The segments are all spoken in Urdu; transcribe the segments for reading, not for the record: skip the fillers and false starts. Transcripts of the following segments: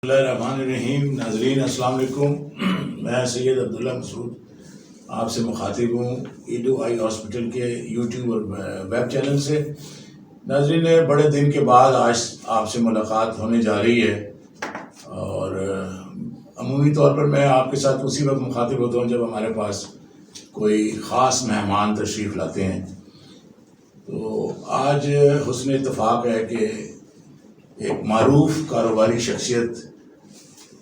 بسم اللہ الرحمن الرحیم. ناظرین السلام علیکم. میں سید عبداللہ مسعود آپ سے مخاطب ہوں ایڈو آئی ہاسپٹل کے یوٹیوب اور ویب چینل سے. ناظرین بڑے دن کے بعد آج آپ سے ملاقات ہونے جا رہی ہے اور عمومی طور پر میں آپ کے ساتھ اسی وقت مخاطب ہوتا ہوں جب ہمارے پاس کوئی خاص مہمان تشریف لاتے ہیں. تو آج حسن اتفاق ہے کہ ایک معروف کاروباری شخصیت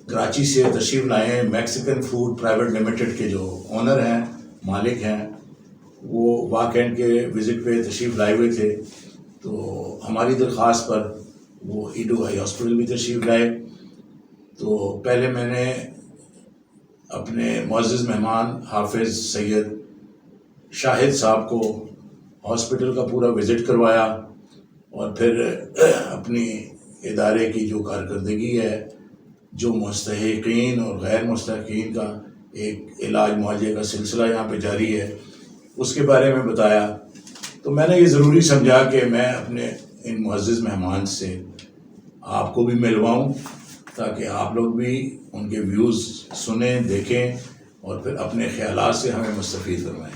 کراچی سے تشریف لائے ہیں. میکسیکن فوڈ پرائیویٹ لمیٹڈ کے جو اونر ہیں، مالک ہیں، وہ واقعین کے وزٹ پہ تشریف لائے ہوئے تھے. تو ہماری درخواست پر وہ ایڈو آئی ہاسپٹل بھی تشریف لائے. تو پہلے میں نے اپنے معزز مہمان حافظ سید شاہد صاحب کو ہاسپٹل کا پورا وزٹ کروایا اور پھر اپنی ادارے کی جو کارکردگی ہے، جو مستحقین اور غیر مستحقین کا ایک علاج معالجے کا سلسلہ یہاں پہ جاری ہے، اس کے بارے میں بتایا. تو میں نے یہ ضروری سمجھا کہ میں اپنے ان معزز مہمان سے آپ کو بھی ملواؤں تاکہ آپ لوگ بھی ان کے ویوز سنیں، دیکھیں اور پھر اپنے خیالات سے ہمیں مستفید کروائیں.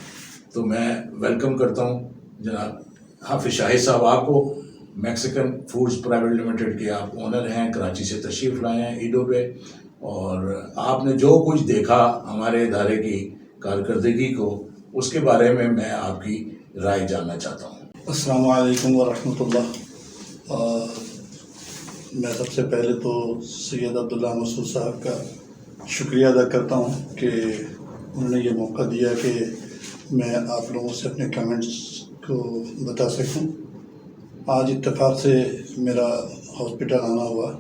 تو میں ویلکم کرتا ہوں جناب حافظ شاہد صاحب آپ کو. میکسیکن فوڈز پرائیویٹ لمیٹڈ کے آپ اونر ہیں، کراچی سے تشریف لائے ہیں ایڈو پہ، اور آپ نے جو کچھ دیکھا ہمارے ادارے کی کارکردگی کو، اس کے بارے میں آپ کی رائے جاننا چاہتا ہوں. السلام علیکم ورحمۃ اللہ. میں سب سے پہلے تو سید عبداللہ مسعود صاحب کا شکریہ ادا کرتا ہوں کہ انہوں نے یہ موقع دیا کہ میں آپ لوگوں سے اپنے کمنٹس کو بتا سکوں. آج اتفاق سے میرا ہاسپٹل آنا ہوا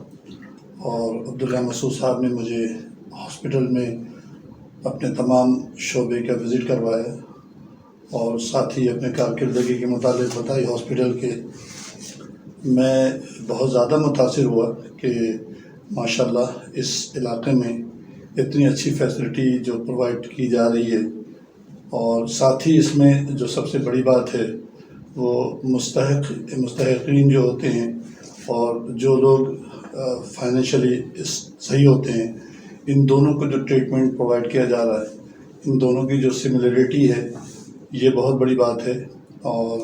اور عبداللہ مسعود صاحب نے مجھے ہاسپٹل میں اپنے تمام شعبے کا وزٹ کروایا اور ساتھ ہی اپنے کارکردگی کے متعلق بتائی ہاسپٹل کے. میں بہت زیادہ متاثر ہوا کہ ماشاءاللہ اس علاقے میں اتنی اچھی فیسلٹی جو پرووائڈ کی جا رہی ہے، اور ساتھ ہی اس میں جو سب سے بڑی بات ہے وہ مستحقین جو ہوتے ہیں اور جو لوگ فائنینشلی صحیح ہوتے ہیں، ان دونوں کو جو ٹریٹمنٹ پرووائڈ کیا جا رہا ہے، ان دونوں کی جو سملیرٹی ہے، یہ بہت بڑی بات ہے. اور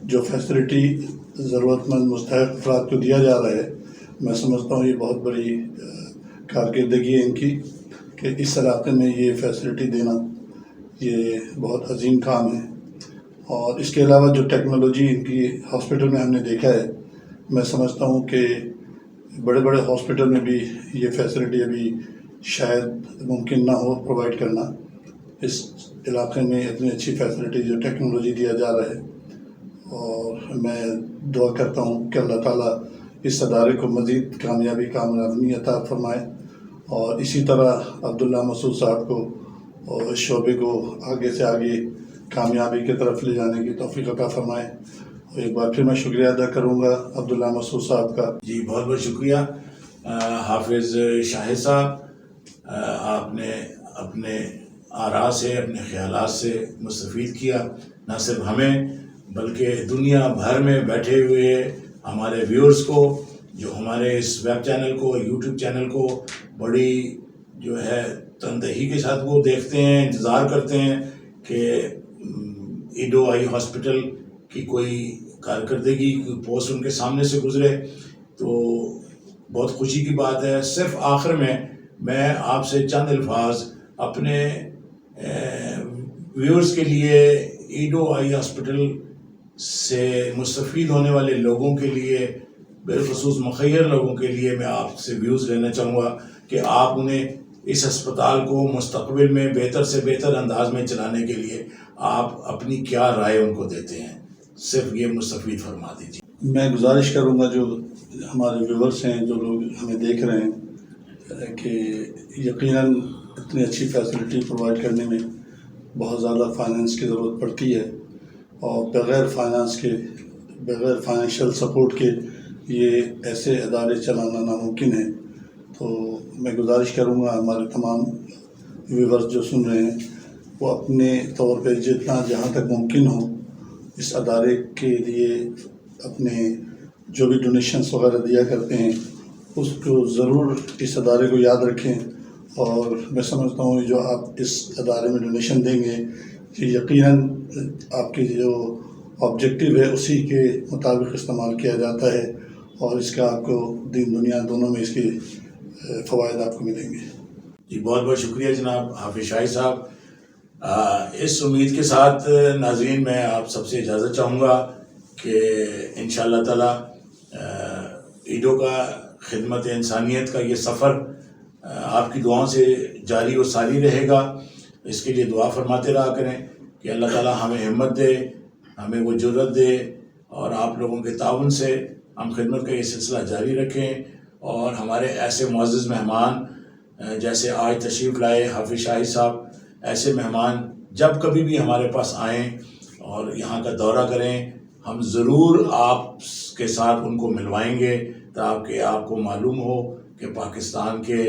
جو فیسلٹی ضرورت مند مستحق افراد کو دیا جا رہا ہے، میں سمجھتا ہوں یہ بہت بڑی کارکردگی ہے ان کی کہ اس علاقے میں یہ فیسلٹی دینا یہ بہت عظیم کام ہے. اور اس کے علاوہ جو ٹیکنالوجی ان کی ہاسپٹل میں ہم نے دیکھا ہے، میں سمجھتا ہوں کہ بڑے بڑے ہاسپٹل میں بھی یہ فیسلٹی ابھی شاید ممکن نہ ہو پرووائڈ کرنا. اس علاقے میں اتنی اچھی فیسلٹی جو ٹیکنالوجی دیا جا رہا ہے، اور میں دعا کرتا ہوں کہ اللہ تعالیٰ اس ادارے کو مزید کامیابی عطا فرمائے اور اسی طرح عبداللہ مسعود صاحب کو اور اس شعبے کو آگے سے آگے کامیابی کی طرف لے جانے کی توفیق عطا فرمائے. اور ایک بار پھر میں شکریہ ادا کروں گا عبداللہ مسعود صاحب کا. جی بہت بہت شکریہ حافظ شاہد صاحب. آپ نے اپنے آراء سے، اپنے خیالات سے مستفید کیا، نہ صرف ہمیں بلکہ دنیا بھر میں بیٹھے ہوئے ہمارے ویورز کو، جو ہمارے اس ویب چینل کو، یوٹیوب چینل کو بڑی جو ہے تندہی کے ساتھ وہ دیکھتے ہیں، انتظار کرتے ہیں کہ ایڈو آئی ہاسپٹل کی کوئی کارکردگی، کوئی پوسٹ ان کے سامنے سے گزرے. تو بہت خوشی کی بات ہے. صرف آخر میں آپ سے چند الفاظ اپنے ویورز کے لیے، ایڈو آئی ہاسپٹل سے مستفید ہونے والے لوگوں کے لیے، بالخصوص مخیر لوگوں کے لیے میں آپ سے ویوز لینا چاہوں گا کہ آپ انہیں اس ہسپتال کو مستقبل میں بہتر سے بہتر انداز میں چلانے کے لیے آپ اپنی کیا رائے ان کو دیتے ہیں. صرف یہ مستفید فرما دیجیے. میں گزارش کروں گا جو ہمارے ویورز ہیں، جو لوگ ہمیں دیکھ رہے ہیں، کہ یقیناً اتنی اچھی فیسلٹی پرووائڈ کرنے میں بہت زیادہ فائنینس کی ضرورت پڑتی ہے، اور بغیر فائنینشیل سپورٹ کے یہ ایسے ادارے چلانا ناممکن ہے. تو میں گزارش کروں گا ہمارے تمام ویورز جو سن رہے ہیں، وہ اپنے طور پہ جہاں تک ممکن ہو اس ادارے کے لیے اپنے جو بھی ڈونیشنز وغیرہ دیا کرتے ہیں اس کو ضرور اس ادارے کو یاد رکھیں، اور میں سمجھتا ہوں جو آپ اس ادارے میں ڈونیشن دیں گے یہ یقیناً آپ کی جو آبجیکٹیو ہے اسی کے مطابق استعمال کیا جاتا ہے، اور اس کا آپ کو دین دنیا دونوں میں اس کے فوائد آپ کو ملیں گے۔ جی بہت بہت شکریہ جناب حافظ شاہی صاحب۔ اس امید کے ساتھ ناظرین میں آپ سب سے اجازت چاہوں گا کہ انشاءاللہ تعالی عیدوں کا خدمت انسانیت کا یہ سفر آپ کی دعاؤں سے جاری و ساری رہے گا۔ اس کے لیے دعا فرماتے رہا کریں کہ اللہ تعالی ہمیں ہمت دے، ہمیں وہ جرت دے، اور آپ لوگوں کے تعاون سے ہم خدمت کا یہ سلسلہ جاری رکھیں، اور ہمارے ایسے معزز مہمان جیسے آج تشریف لائے حافظ شاہی صاحب، ایسے مہمان جب کبھی بھی ہمارے پاس آئیں اور یہاں کا دورہ کریں، ہم ضرور آپ کے ساتھ ان کو ملوائیں گے تاکہ آپ کو معلوم ہو کہ پاکستان کے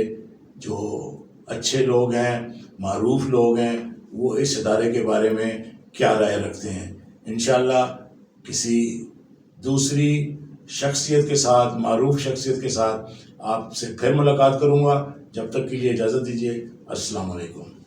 جو اچھے لوگ ہیں، معروف لوگ ہیں، وہ اس ادارے کے بارے میں کیا رائے رکھتے ہیں۔ انشاءاللہ کسی دوسری شخصیت کے ساتھ، معروف شخصیت کے ساتھ آپ سے پھر ملاقات کروں گا۔ جب تک کے لیے اجازت دیجیے۔ السلام علیکم۔